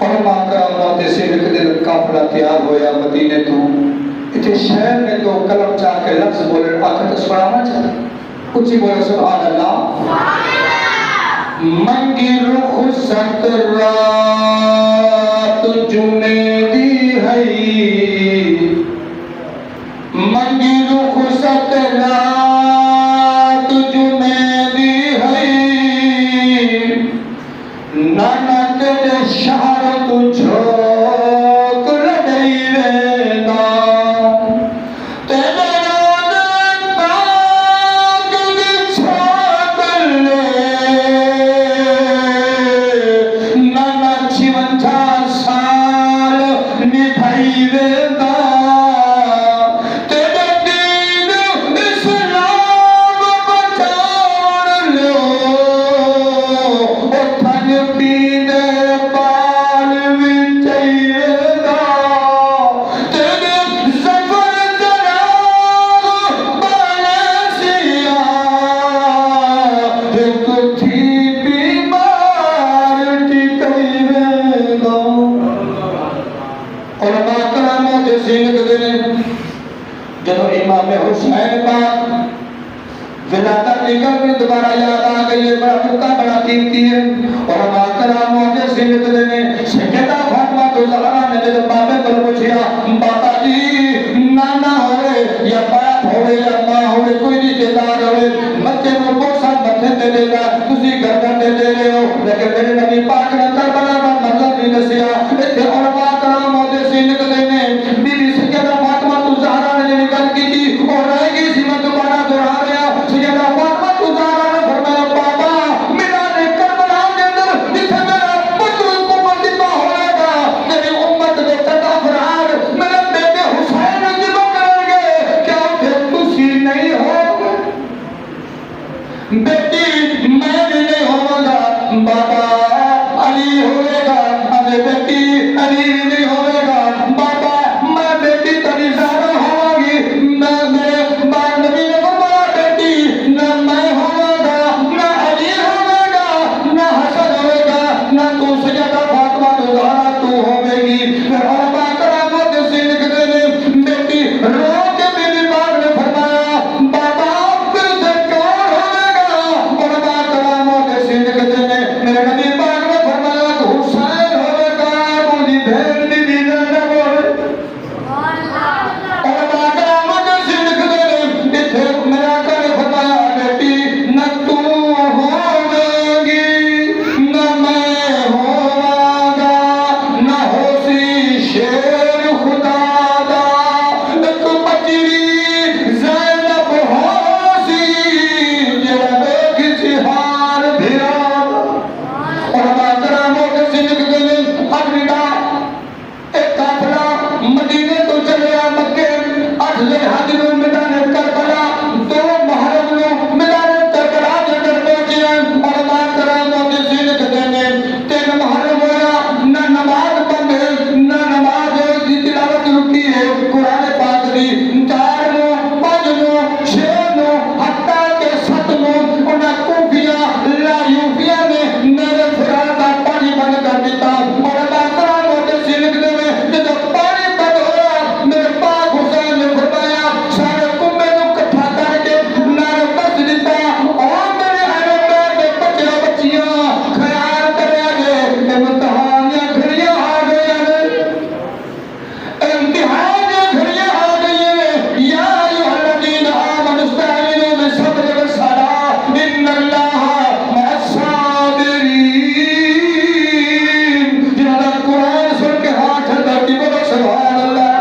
علماء کرام موتے سے ایک دن قافلہ تیار ہویا مدینے تو اتنے شہر میں تو کلم چاہ کے لفظ بولے آخر تو سنانا چاہتے اچھی بولے سبحان اللہ منگی رخصت رات جنیدی ہے منگی رخصت رات جنیدی ہے نانا تیرے شہر تو جھوک لڑائی وینا تیرے دوبارہ یاد آ گئی ہے بڑا ٹکا بڑا قیمتی ہے اور ہم آکرام موجے سنت دینے سجدہ فاطمہ تو زہرا نے جب بابے پر پوچھیا بابا جی نانا ہوئے یا باپ ہوئے یا ماں ہوئے کوئی رشتہ دار ہوئے بچے کو بوسا متھے دے دے گا تسی گردن دے دے رہے ہو لیکن میرے نبی پاک نے کربلا کا منظر بھی دسیا اتنے اور آکرام موجے سنت دینے بی بی سجدہ فاطمہ تو زہرا نے جب گل کی تھی اور رہ گئی سی میں دوبارہ دہرا رہا سجدہ فاطمہ تو زہرا نے فرمایا بابا میرا نے کربلا کے اندر جتھے میرا پتر کو مندبہ ہوئے گا میری امت نے صدا فرار میرے بیٹے حسین ذبح کریں گے کیا پھر تسی نہیں ہو بیٹی میں بھی نہیں ہوں گا بابا علی ہوئے گا ارے بیٹی علی بھی نہیں ہوئے گا بابا میں بیٹی تری زہرا ہوں گی میرے باپ نبی نے فرمایا بیٹی نہ میں ہوں گا نہ علی ہوئے گا نہ حسن ہوئے گا نہ تو سجدہ فاطمہ تو زہرا تو ہوئے گی پھر علماء کراموں کے سے لکھ دینے بیٹی رو کے میری باپ نے فرمایا بابا پھر سے کون ہوئے گا علماء کراموں کے سے لکھ دینے میرے نبی باپ نے فرمایا کہ حسین ہوئے گا مجھے بہن بھی بھی زینب ہوئے علماء کراموں کے سے لکھ دینے اتھے میرا کر فرمایا بیٹی نہ تو ہوگی نہ میں ہوں گا نہ ہوسی شیر خدا دا ایک بچری زینب ہوسی جڑا دیکھ سی حال بھیرا علماء کراموں کے سے لکھ دینے الوداع ایک قافلہ مدینے تو چلیا مکے 8 ذوالحج نو میدان کربلا 2 محرم نو میدان کربلا دے اندر پہنچے علماء کراموں کے سے لکھ دینے 3 محرم ہویا نہ نماز بند ہے نہ نماز کی تلاوت رکی ہے قرآن پاک دی 4 نو 5 نو 6 نو حتیٰ کہ 7 نو انہیں کوفیہ لایوفیہ نے میرے فرار کا پانی بند کر دیتا علماء کراموں کے سے لکھ دینے جب پانی بند ہوا میرے پاک حسین نے فرمایا سارے کنبے نو کٹھا کر کے نارے بس دیتا اور میرے اہل بیت میں بچے بچیاں خیال کرے آگے امتحانیاں گھڑیاں آ گئی ہیں امتحانیاں گھڑیاں آ گئی ہیں یا ایوہ الذین آمنوا استعینوا بالصبر والصلاۃ ان اللہ مع الصابرین جنہوں نے قرآن سن کے ہاتھ دھرتی بولو سبحان اللہ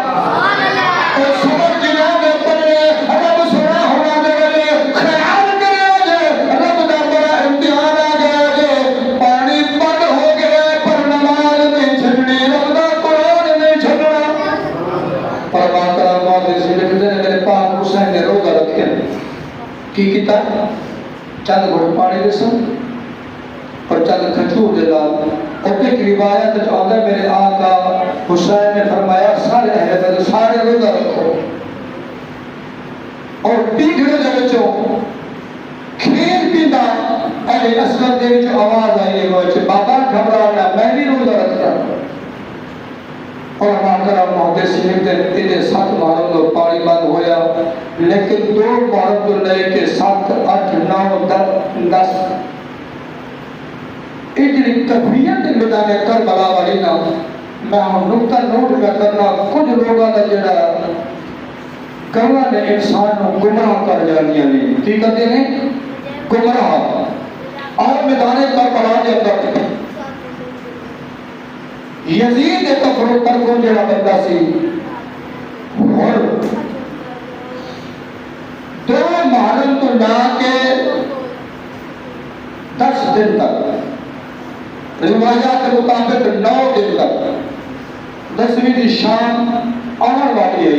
اور صبر جنہوں نے پڑھے رب سنا ہونا دے گئے خیال کرے آجے رب دا بڑا امتحان آ گیا آجے پانی بند ہو گیا پر نماز نہیں چھڑنی رب دا قرآن نہیں چھڑنا علماء کراموں کے سے لکھ دینے میرے پاک حسین نے روزہ رکھے کی کیتا چند گھڑ پانی دے سن اور چند کھجور دے لال اور ایک روایت جو آدھا میرے آقا حسین نے فرمایا سارے اہل بیت سارے روزہ رکھو اور پیگھڑے دے وچوں کھیر پیندا اہل اسود دے وچ آواز آئی ہے وہ بابا گھبرانا میں بھی روزہ رکھتا محدثین نے 7 مارن تو پانی بند ہویا، لیکن 2 مارن تو لے کے 7 8 9 10 اجڑی کفیت میدان کربلا والی نا میں ہم نقطہ نوٹ کا کرنا کچھ لوگوں کا جڑا کرنا نے انسان کو گمراہ کر جانیا نہیں کی کہتے ہیں گمراہ اور میدان کربلا کے اندر یزید کفر پر کو جڑا بندہ سی اور 2 محرم تو لا کے 10 دن تک روایات کے مطابق 9 دن تک 10ویں دی شام آنے والی ہے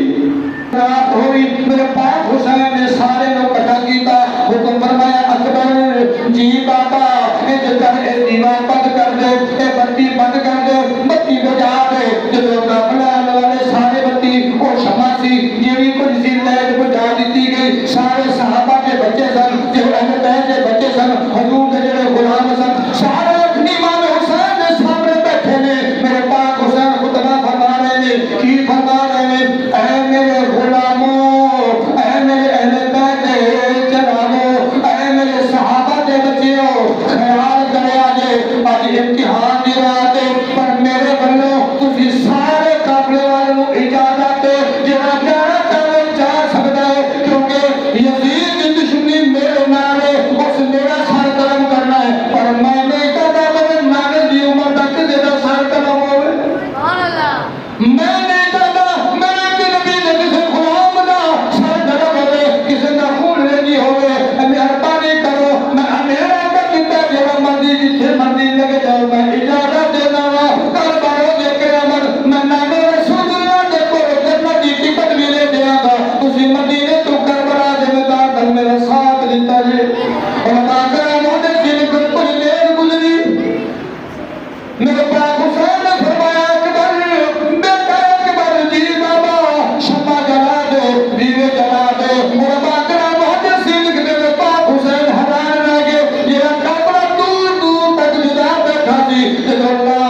رات ہوئی میرے پاک حسین نے سارے نو کٹھا کیتا حکم فرمایا اکبر جی بابا اے دیوار بند کر دے اے بتی بند کر دے بتی بجا دے جو قافلہ والے سارے بتی وہ شمع سی یہ بھی کچھ سی لائٹ بجا دیتی گئی سارے صحابہ کے بچے سن جو اہل بیت کے بچے سن حضور کے جڑے غلام سن سارے امام حسین نے سامنے بیٹھے نے میرے پاک حسین خطبہ فرما رہے نے کی فرما رہے نے اے میرے غلاموں اے میرے اہل بیت کے جنابوں اے میرے صحابہ کے بچیوں خیال کرے آج امتحان دی رات پر میرے بلوں تسی سارے قافلے والوں اجازت جڑا پیارا کرے جا سکتا ہے کیونکہ یزید کی دشمنی میرے نال ہے اس میرا سر قلم کرنا ہے پر میں نے کہا میرے نال دی عمر تک جڑا سر قلم ہوئے سبحان اللہ میں نے کہا میرے کے نبی نے کسی غلام دا سر قلم ہوئے کسی دا خون نہیں ہوئے مہربانی کرو میں میرا کہتا جڑا مرضی جتھے مرضی لگے جاؤ میں اجازت دینا وا کل بارو دے کے امن میں نام رسول اللہ دے کو جنت دی ٹکٹ بھی لے دیا گا تسی مدینے تو کربلا دے میدان تک میرا ساتھ دیتا جی اور ماں مونے جن کو کوئی لیر گزری میرے پاک حسین نے فرمایا اکبر بیٹا اکبر جی بابا شمع جلا دے دیوے جلا دے اور باقرہ محدثین لکھتے میرے پاک حسین حیران رہ گئے یہ کافرہ دور دور تک جدا بیٹھا تھی جب اللہ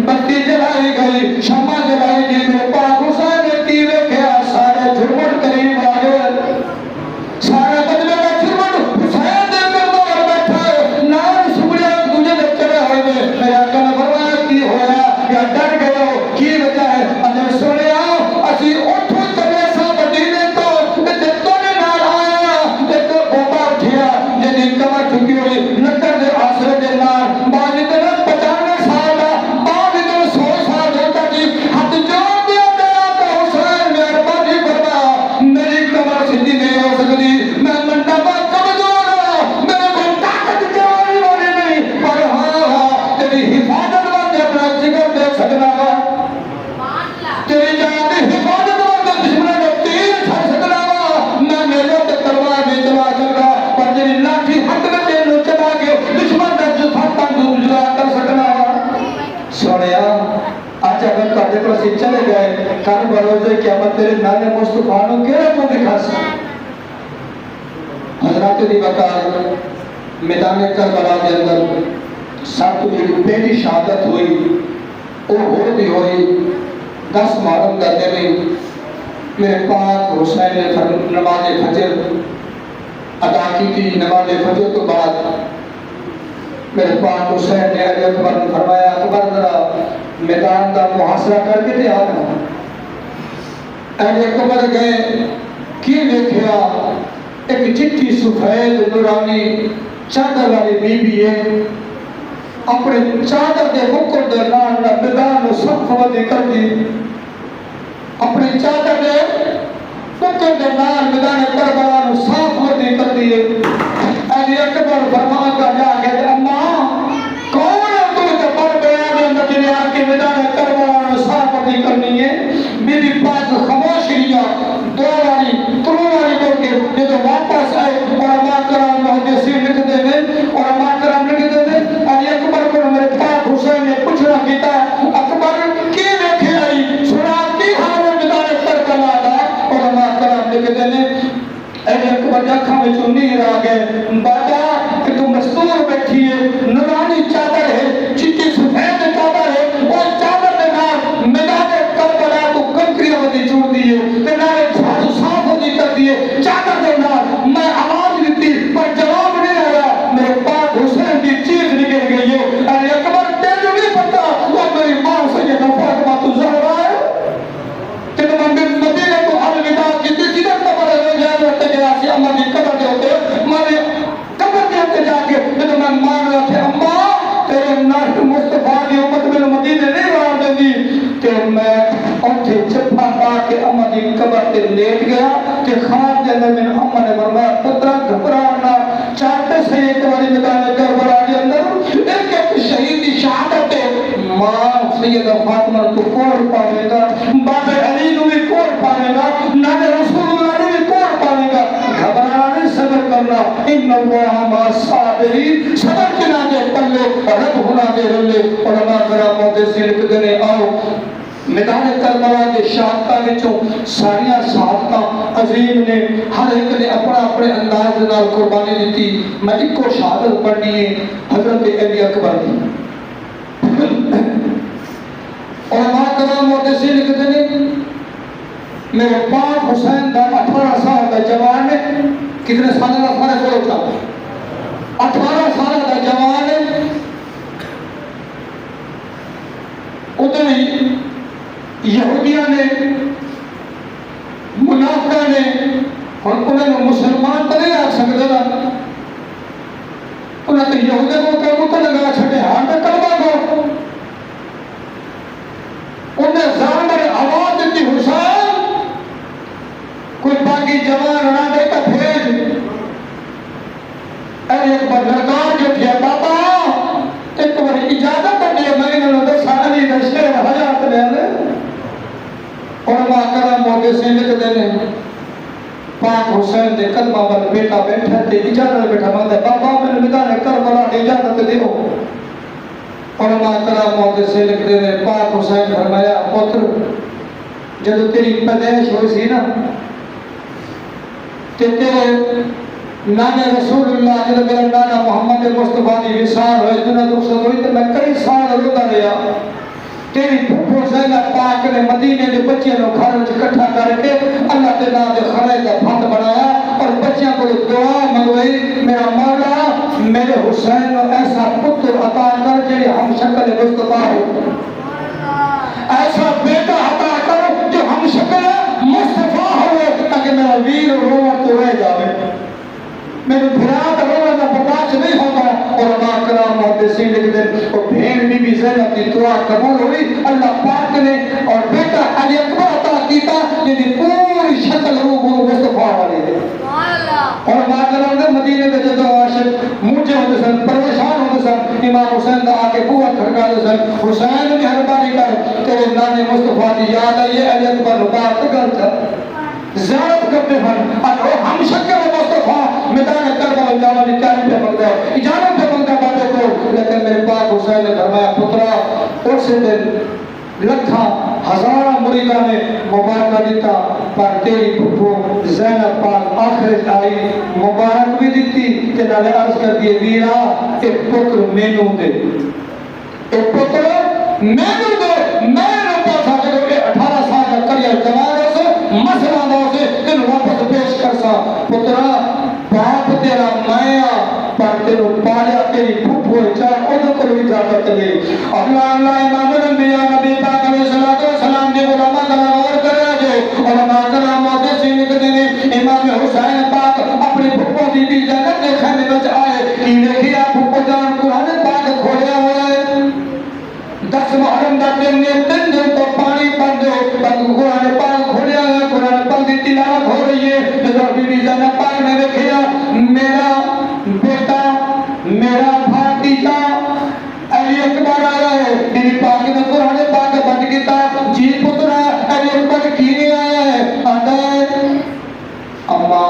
بتی جلائی گئی شمع جلائی گئی میرے پاک حسین نے تیرے کیا سارے جھرمٹ قریب آ گئے سارے بدلے کا جھرمٹ حسین دے کر دور بیٹھا ہے نام سبڑیا تجھے جب چلے ہوئے میرا کہنا فرمایا کی ہویا یا ڈر گئے ہو کی وجہ ہے اندر سنے آؤ اسی اٹھو چلے سا مدینے تو تو نے نال آیا تو بوبا اٹھیا جنہیں کمر چکی ہوئی نکر دے آسرے دے نال باجی دے 95 سال باجی دے 100 سال ہوتا جی ہاتھ جوڑ دیا گیا تو حسین مہربانی فرما میری کمر سیدھی نہیں ہو سکتی میں منڈپا کمزور میرے کو طاقت جوانی والی نہیں پر ہاں تیری حفاظت میں اپنا جگر دے سکنا وا تیری جان کی حفاظت میں دشمن نے تیر چھڑ سکنا وا میں میرے تے تلوار نہیں چلا سکتا پر تیری لاٹھی ہاتھ میں تینوں چلا کے دشمن کا جسم تنگ کر سکنا وا سنیا آج اگر تاجے کو سی چلے گئے کل بروزے قیامت تیرے نانے مصطفیٰ نو کیڑے کو دکھا سکتا حضرات دی وقار میدان کربلا کے اندر سب کو جو پہلی شہادت ہوئی وہ ہو بھی ہوئی 10 محرم کا دن میرے پاک حسین نے نماز فجر ادا کی تھی نماز فجر تو بعد میرے پاک حسین نے علی اکبر نے فرمایا اکبر ذرا میدان کا محاصرہ کر کے دیا علی اکبر گئے کی دیکھا ایک چٹی سفید نورانی چادر والی بی بی ہے اپنے چادر دے مکر دے نال میدان نو صف ودی کر دی اپنے چادر دے مکر دے نال میدان کربلا نو صف ودی کر دی علی اکبر فرمان کا جا کے اماں کون ہے تو تے پر بیان دے اندر جنے آ کے میدان کربلا نو صف ودی کرنی ہے بی بی پاک خاموش رہیا دو والی ترو والی بول کے جدو واپس آئے اور ماں کرام محدثین لکھتے ہیں اور ماں کرام لکھتے ہیں علی اکبر کو میرے پاک حسین نے پوچھنا کیتا اکبر کی دیکھے آئی سنا کی حال میدان کربلا دا اور ماں کرام لکھتے ہیں علی اکبر جاکھا میں چونی رہ گئے بابا کہ تم مستور بیٹھی ہے نورانی چادر ہے چٹی سفید چادر ہے اور چادر دے نال میدان کربلا تو میں اوتھے چپا پا کے اما دی قبر تے لیٹ گیا تے خواب دے اندر میں اما نے فرمایا پترا گھبرانا چاہتے سے ایک باری میدان کربلا کے اندر ایک شہید کی شہادت ہے ماں سیدہ فاطمہ تو کون پاوے گا بابا علی نو بھی کون پاوے گا نبی رسول اللہ نو بھی کون پاوے گا گھبرانا نہیں صبر کرنا ان اللہ مع الصابرین صبر کے ناجے پلے رب ہونا دے رلے علماء کرام محدثین لکھتے ہیں آؤ میدان کربلا کے شہادتاں وچوں ساریاں شہادتاں عظیم نے ہر ایک نے اپنا اپنے انداز نال قربانی دیتی میں ایک کو شہادت پڑھنی ہے حضرت علی اکبر کی علماء کرام محدثین لکھتے ہیں میرے پاک حسین دا 18 سال دا جوان ہے کتنے سال دا فرق ہوتا 18 سال دا جوان ہے ادھر ہی یہودیاں نے منافقہ نے اور انہیں مسلمان تو نہیں آ سکتے نا انہیں تو یہودیوں کو کہوں تو لگا چھٹے ہاں میں کلمہ کو انہیں زامر آواز دیتی حسین کوئی باقی جوان رہا دے کا بھیج اے ایک بار لڑکار جو تھیا بابا ایک بار اجازت ہے میں انہوں نے سالی نشے حیات لے لے علماء کرام محدثین لکھتے ہیں پاک حسین دے قدمہ پر بیٹا بیٹھا تے اجازت بیٹھا مانگتا بابا میں نے میدان کربلا اجازت دیو علماء کرام محدثین لکھتے ہیں پاک حسین فرمایا پتر جب تیری پیدائش ہوئی سی نا تے تیرے نانے رسول اللہ جب میرا نانا محمد مصطفیٰ دی وصال ہوئے دنیا رخصت ہوئی تو میں کئی سال روتا رہا تیری پھوپھو زینب پاک نے مدینے دے بچیاں نو گھر وچ اکٹھا کر کے اللہ کے نام دے خرے دا پھٹ بنایا اور بچیاں کو دعا منگوائی میرا مولا میرے حسین نو ایسا پتر عطا کر جڑے ہم شکل مصطفیٰ ہو ایسا بیٹا عطا کر جو ہم شکل مصطفیٰ ہو تاکہ میرا ویر روما تو رہ جاوے میرے بھرات روما کا برداشت نہیں ہوگا اور علماء کرام محدثین لکھتے ہیں اور بہن بی بی زینب کی دعا قبول ہوئی اللہ پاک نے اور بیٹا علی اکبر عطا کیتا جنہی پوری شکل روح مصطفیٰ والے دے اور علماء کرام نے مدینے کے جدو عاشق مجھے ہوتے سن پریشان ہوتے سن امام حسین دا آکے قوت کھڑکا دے سن حسین نے مہربانی کر تیرے نانے مصطفیٰ دی یاد آئیے علی اکبر بات غلط زیارت کرتے ہیں اور ہم شکل مصطفیٰ میدان کربلا جانا دی تیاری پہ مانگتا ہے اجازت پہ مانگتا ہے بابے کو لیکن میرے پاک حسین نے فرمایا پترا اس دن لکھا ہزارہ مریدہ نے مبارکہ دیتا پر تیری پھوپھو زینب پاک آخر آئی مبارک بھی دیتی کہ نالے عرض کر دیے ویرا ایک پتر مینو دے ایک پتر مینو دے میں نے پاسا جب 18 سال کا کریئر جوان سے مسئلہ دو سے تین واپس پیش کر سا پترا باپ تیرا مایا پر تیرو پالیا تیری پھوپھو چاہ ادھر کو اجازت لے اللہ امام الانبیاء نبی پاک علیہ السلام دے علماء کرام اور کرے جو علماء کرام محدثین لکھتے ہیں امام حسین پاک اپنی پھوپھو دی بھی جنت کے خیمے وچ آئے کی دیکھیا پھوپھو جان قرآن پاک کھولیا ہوا ہے 10 محرم دا دن نے 3 دن تو پانی پڑ دے قرآن پاک کھولیا ہے قرآن پاک دی تلاوت ہو رہی ہے جب بی بی زینب پاک نے دیکھیا میرا بیٹا میرا بھتیجا علی اکبر آیا ہے میری پاک نے قرآن پاک بند کیتا جی پترا علی اکبر کی نہیں آیا ہے آتا ہے اما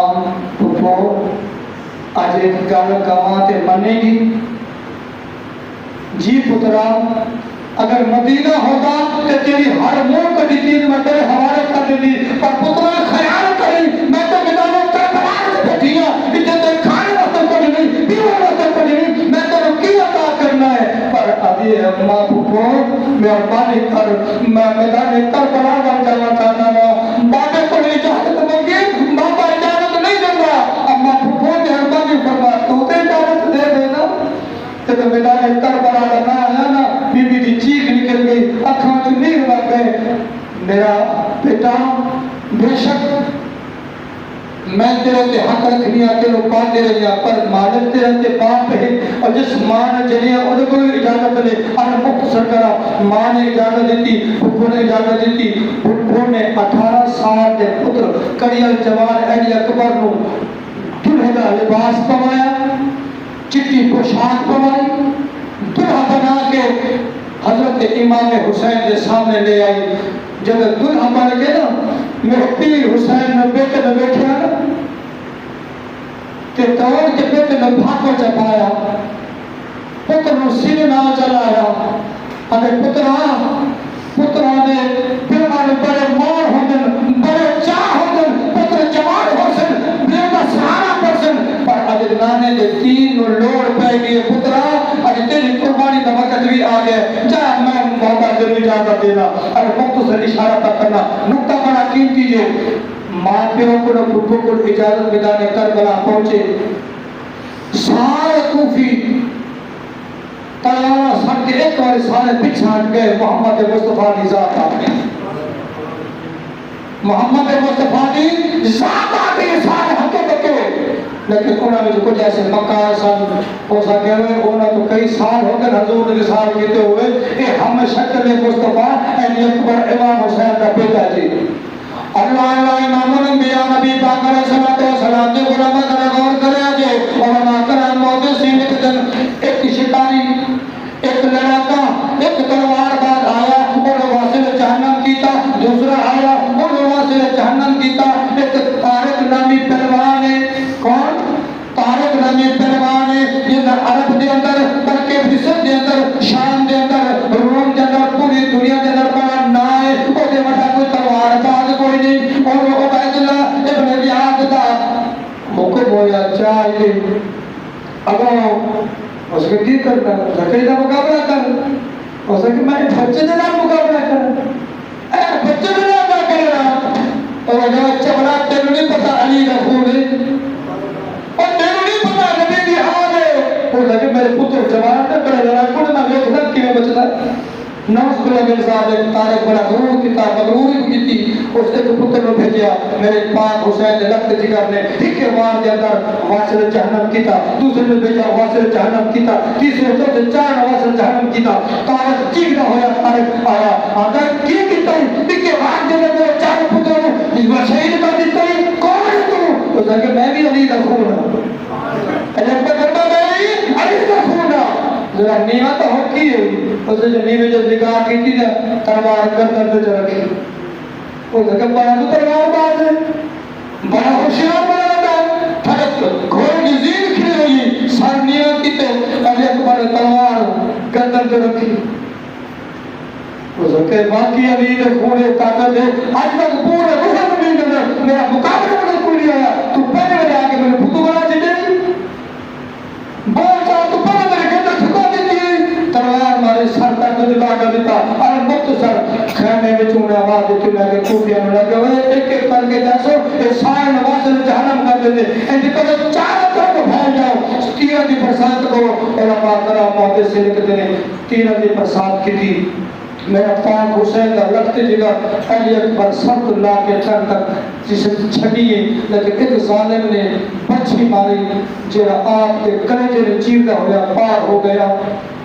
پھوپھو آج ایک گل کہاں تے منے گی جی پترا اگر مدینہ ہوتا تو تیری ہر منہ کٹی چیز میں تیرے حوالے کر دی پر پترا خیال کری میں تو میدانوں کربلا سے بیٹھی ہوں اتنے کھانے واسطے کچھ نہیں پینے واسطے کچھ نہیں میں تیرے کی عطا کرنا ہے پر ابھی ماں پھوپھو مہربانی کر میں میدان کربلا بن جانا چاہتا ہوں بابے کو اجازت مانگی بابا اجازت نہیں دے گا اما پھوپھو مہربانی فرما تو اجازت دے دینا تو میدان کربلا لگا ہے نا بی بی دی چیخ نکل گئی اکھاں چ نیر لگ گئے میرا بیٹا بے شک میں تیرے تے حق رکھنی ہے تیرے پاتے رہی ہے پر مالک تیرے تے پاپ ہے اور جس ماں نے جنی ہے انہیں کوئی اجازت لے ان مختصر کرا ماں نے اجازت دیتی پھپھو نے اجازت دیتی پھپھو نے 18 سال دے پتر کڑیل جوان علی اکبر نو دلہے کا لباس پوایا چٹی پوشاک پوائی دلہا بنا کے حضرت امام حسین کے سامنے لے آئی جب دلہا بن کے نا میرے پیر حسین نے بیٹے نے بیٹھے نا کہ دوڑ کے بیٹے نے بھاگو چپایا پتر نے سینے نہ چلایا ہمیں پترا نے پیروانے بڑے مار ہو دن بڑے چاہ ہو دن پتر جوان ہو سن بیٹا سہارا پرسن پر اگر نانے دے تین لوڑ پہ گئے پترا اگر تیری قربانی کا وقت بھی آ گئے جا میں محمد دل اجازت دینا اگر مختصر اشارہ تک کرنا نکتہ بڑا قیمتی جو ماں پیوں کو نہ پھپھو کو اجازت ملانے کربلا پہنچے سارے کوفی تلوارا سڑ کے ایک بار سارے پیچھے ہٹ گئے محمد مصطفیٰ کی ذات آ گئی محمد مصطفیٰ کی ذات آ گئی سارے ہٹے بکے لیکن انہوں نے جو کچھ ایسے مکہ سن ہو سکے ہوئے انہوں تو کئی سال ہو گئے حضور کے سال کیتے ہوئے کہ ہم شکل مصطفیٰ علی اکبر امام حسین کا بیٹا جی اللہ اللہ امام الانبیاء نبی پاک علیہ الصلوۃ والسلام کے علماء کا غور کرے آجے علماء کرام موجود سینے کے دن ایک شکاری ایک لڑاکا ایک تلوار باز آیا اور واصل جہنم کیتا دوسرا آیا اور واصل جہنم کیتا ایک طارق نامی پہلوان ہے کون طارق نامی پہلوان ہے یہ عرب دے اندر بلکہ مصر دے اندر شام دے اندر روم دے اندر پوری دنیا دے اندر بڑا نا ہے اور دے وڈا کوئی تلوار باز کوئی نہیں اور وہ عبید اللہ ابن زیاد دا حکم ہویا چاہیے اگر اس کے کی کرنا زکری کا مقابلہ کر اس کے میں بچے دے نام مقابلہ کر اے بچے دے نام کرنا اور اگر چبڑا تینوں نہیں پتا علی کا خون ہے اور تینوں نہیں پتا نبی کی حال ہے وہ لگے میرے پتر جوان نے بڑا لڑائی کو نہ لوگ نہ کیوں بچتا نوز بلا میرے صاحب ایک تاریخ بڑا غرور کی مغروری کی تھی اس نے پتر نے بھیجیا میرے پاک حسین نے لخت جگر نے ایک وار کے اندر واصل جہنم کیتا دوسرے نے بھیجا واصل جہنم کیتا تیسرے چوتھے چار واصل جہنم کیتا تاریخ چیخنا ہویا تاریخ آیا اگر کی کیتا ہے ایک وار کے اندر چار پتر نے اس بار شہید کر دیتا ہے کون ہے تو اس نے کہ میں بھی علی کا خون ہوں علی کا کرتا میں علی کا خون ہوں ذرا نیمہ تو ہو کی ہے اس نے جو نیمہ جو نگاہ کی تھی تلوار گردن پہ رکھی وہ کہ بڑا تو تلوار باز ہے بڑا ہوشیار بنا ہے پھٹک گھوڑے کی زین کھلی ہوئی سر نیمہ کی تے علی اکبر تلوار گردن پہ رکھی وہ کہ باقی علی نے خونے طاقت ہے آج تک پورے روح میں نہیں میرا مقابلہ میں کوئی نہیں آیا تو پہلے میں آگے میرے بھتو بنا چاہیے بول چاہ تو پہلے میرے گھر ٹھکا دیتی تلوار مارے سر تک دلا کر دیتا اور مختصر خیمے میں چونے آواز دیتی میں کہ کوفیہ میں لگے ہوئے ایک ایک کر کے جیسو ایک سائن واصل جہنم کر دیتے ان کی طرح چاروں طرف کو پھیل جاؤ تیرہ دی برسات کو علماء کرام موقع سے لکھتے ہیں تیرہ دی برسات کی تھی میرا پاک حسین کا لخت جگر علی اکبر سب اللہ کے چر تک جسے چھڑیے لیکن ایک ظالم نے بچھی ماری جیرا آپ کے کلیجے نے چیردہ ہویا پار ہو گیا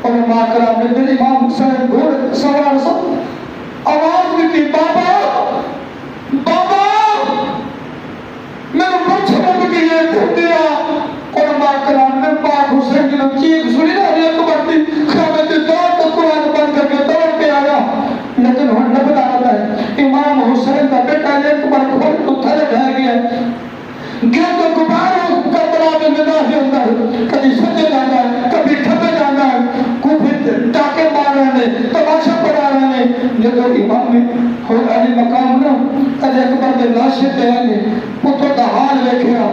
علماء کرام نے میری امام حسین گھوڑے سوار سب آواز بھی کی بابا بابا میں نے بچے نے بھی یہ دھو دیا علماء کرام نے پاک حسین کی چیخ سنی نا علی اکبر کی خیمت دور تو قرآن بند کر کے دور پہ آیا لیکن وہ نہ بتا رہا ہے امام حسین کا بیٹا علی اکبر کو تو تھلے رہ گیا گیا تو گباروں کربلا میں میدان کے اندر کبھی سجے جانا ہے کبھی کھپے جانا ہے کوفے ٹاکے مار رہے ہیں تماشا پڑا رہے ہیں جب امام میں ہو علی مقام نا علی اکبر کے لاشے پہ آئے پتر کا حال دیکھا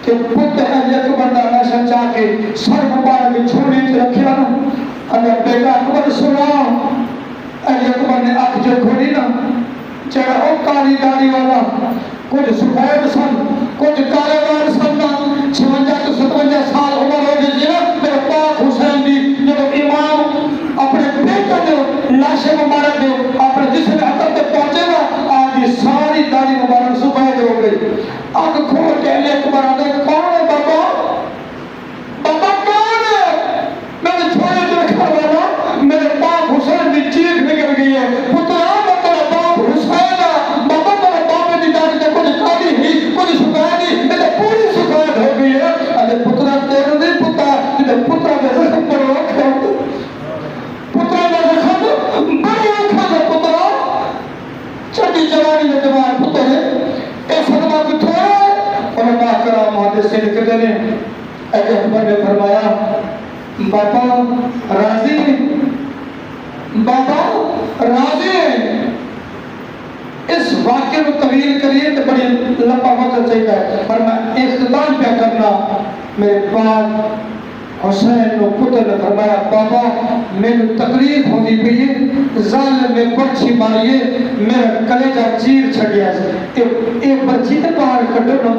کہ پتر علی اکبر کا لاشا چاہ کے سر مبارک میں چھوڑی تے رکھیا نا اگر بیٹا اکبر سنا علی اکبر نے آنکھ جو کھولی نا چڑھا او کالی داڑھی والا کچھ سفید سن کچھ کالے وار سن نا 56 تو 57 سال عمر ہو گئی نا میرے پاک حسین دی جب امام اپنے بیٹے جو لاشے مبارک جو اپنے جسم عقل تے پہنچے گا آج یہ ساری داڑھی مبارک سفید ہو گئی آنکھ کھول ایک بار آدھے کون ہے بابا؟ بابا کون ہے؟ میں نے چھوڑے جو رکھا بابا میرے باپ حسین کی چیخ نکل گئی ہے پترا میں تیرا باپ حسین ہے بابا میرے باپ کی داری نے کچھ کاری ہی کچھ سکھایا نہیں میں تو پوری سکھایت ہو گئی ہے ارے پترا تیرے نہیں پتا جب پترا میں زخم پر رکھا پترا میں زخم بڑی رکھا ہے پترا چڑی جوانی میں جوان پتر ہے اے صدمہ کو تھوڑا علماء کرام محدثین کہتے ہیں اے اکبر نے فرمایا بابا راضی بابا راضی اس واقعے کو طویل کریے تو بڑی لمبا وقت چاہیے پر میں اختتام پہ کرنا میرے بعد حسین نے پتر نے فرمایا بابا میں نے تکلیف ہوتی پئی ظالم میں پرچھی ماریے میرا کلیجہ چیر چھڑیا ایک پرچھی تے باہر کڈو نا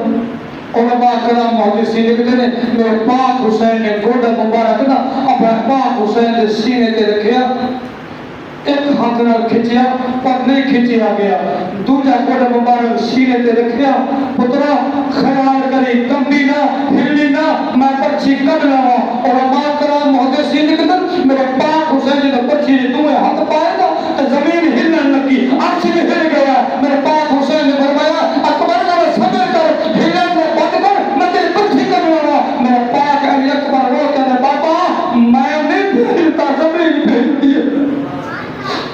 علماء کرام محدثین کہتے ہیں میرے پاک حسین نے گوڑا مبارک نا اپنا پاک حسین نے سینے تے رکھیا ایک ہاتھ نال کھچیا پر نہیں کھچیا گیا دوجا گوڑا مبارک سینے تے رکھیا پترا خیال کری کمبی نہ ہلی نہ میں پرچھی کر لوا علماء کرام محدثین کہتے ہیں میرے پاک حسین نے پرچھی تمہیں ہاتھ پائے گا زمین ہلن لگی عرش بھی ہل گیا میرے پاک حسین نے فرمایا اکبر ذرا صبر کر ہلن میں بند کر میں تیری پرچھی کر لوا میرے پاک علی اکبر وہ کہتے بابا میں نہیں ہلتا زمین پہ ہلتی ہے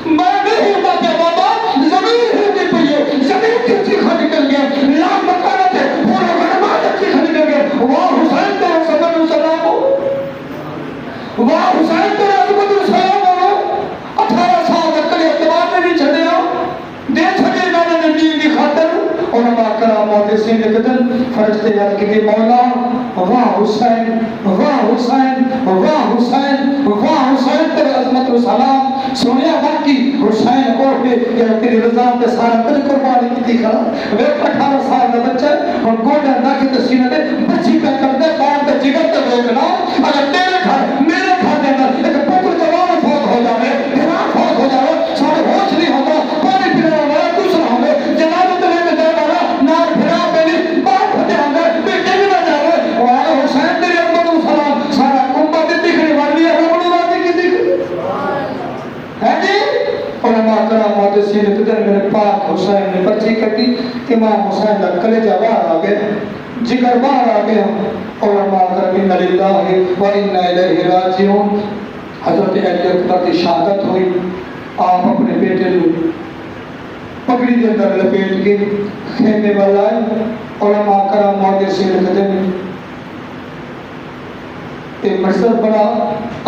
میں نہیں ہلتا بابا زمین ہلتی پئی ہے زمین کی چیخا نکل گیا لا مکانت ہے پورا غنمات چیخا نکل گیا واہ حسین تیرا صبر و سلام ہو واہ حسین تیرا عظمت و سلام ہو 18 سال تک کلی اعتبار میں نہیں چھڑے ہو دے چھڑے میں نے دین کی خاطر علماء کرام محدثین نے کہتے فرشتے یاد کہ مولا واہ حسین واہ حسین واہ حسین واہ حسین تیرے عظمت و سلام سنیا باقی حسین کو کہ تیری رضا تے سارا کل قربانی کی کھڑا وہ 18 سال کا بچہ اور گوڑا نہ کہ سینے تے بچی پہ کر دے پاؤں تے جگر تے روکنا اگر تیرے گھر میرے گھر دے اندر ایک پتر جوان فوت ہو جاوے بنا فوت ہو جاوے سارے ہوش نہیں ہوتا پانی پینے والا دوسرا ہوگا جنازت لے کے جائے والا نہ پھرا پہلی باپ ہوتے ہوں گے پھر کہیں نہ جاوے اور حسین تیری عظمت و سلام سارا امت دکھنے والی ہے بڑی والی کی دکھ ہے جی علماء کرام محدثین نے کہتے ہیں میرے پاک حسین نے پرچی کر دی امام حسین کا کلیجہ باہر آ گیا جگر باہر آ گیا علماء کرام انا للہ و انا الیہ راجعون حضرت علی اکبر کی شہادت ہوئی آپ اپنے بیٹے کو پگڑی کے اندر لپیٹ کے خیمے والا ہے علماء کرام محدثین نے کہتے ہیں ایک منظر بڑا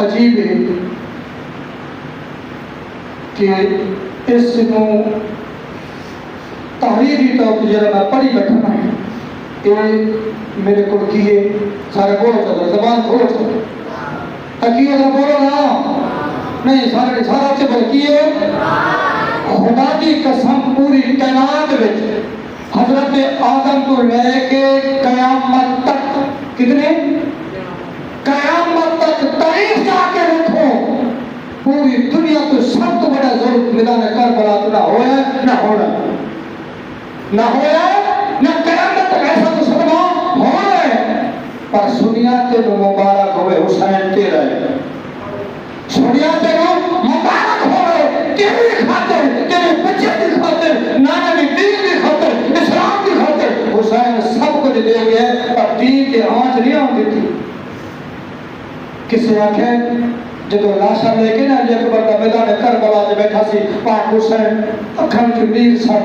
عجیب ہے کہ اس کو تحریری طور پر جرا میں پڑھی بیٹھنا ہے یہ میرے کو کیے سارے بولو چلو زبان کھولو چلو کیے ذرا بولو نا نہیں سارے سارا سے بول کیے خدا کی قسم پوری کائنات وچ حضرت آدم کو لے کے قیامت تک کتنے قیامت تک تاریخ جا کے رکھو پوری دنیا کو سب تو بڑا ضرورت میدان کربلا تو نہ ہویا نہ ہونا نہ ہویا نہ قیامت تک ایسا تو صدمہ ہونا ہے پر سنیاتے تو مبارک ہوئے حسین تیرا ہے سنیاتے تو مبارک ہوئے تیری خاطر تیرے بچے کی خاطر نانا کی دین کی خاطر اسلام کی خاطر حسین سب کچھ دے گئے پر دین کے آنچ نہیں آتی تھی کسی آنکھیں جب لاشا لے کے نا علی اکبر کا میدان کربلا سے بیٹھا سی پاک حسین اکھن کی میر سن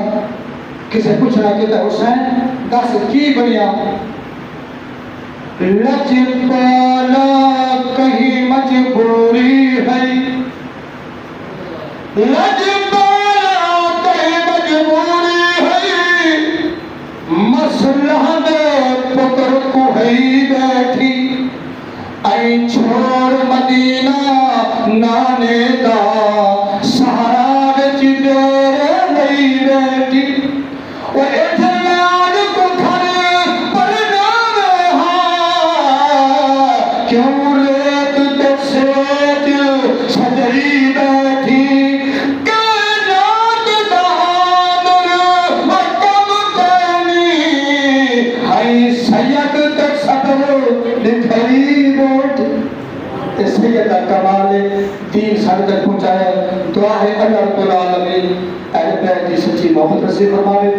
کسے پوچھنا کہتا حسین دس کی بنیا لجپالا کہیں مجبوری ہے لجپالا کہیں مجبوری ہے مسئلہ میں پتر کو ہی بیٹھی اے چھوڑ مدینہ نانے دا سہارا وچ دیر نہیں بیٹھی وہ اجلال کو کھڑے پڑنا میں ہاں کیوں ریت تے سیج سجری بیٹھی کائنات دا عامر حکم کینی ہے کا کمال ہے دین سارے تک پہنچایا ہے دعا ہے اللہ رب العالمین اہل بیت کی سچی محبت نصیب فرمائے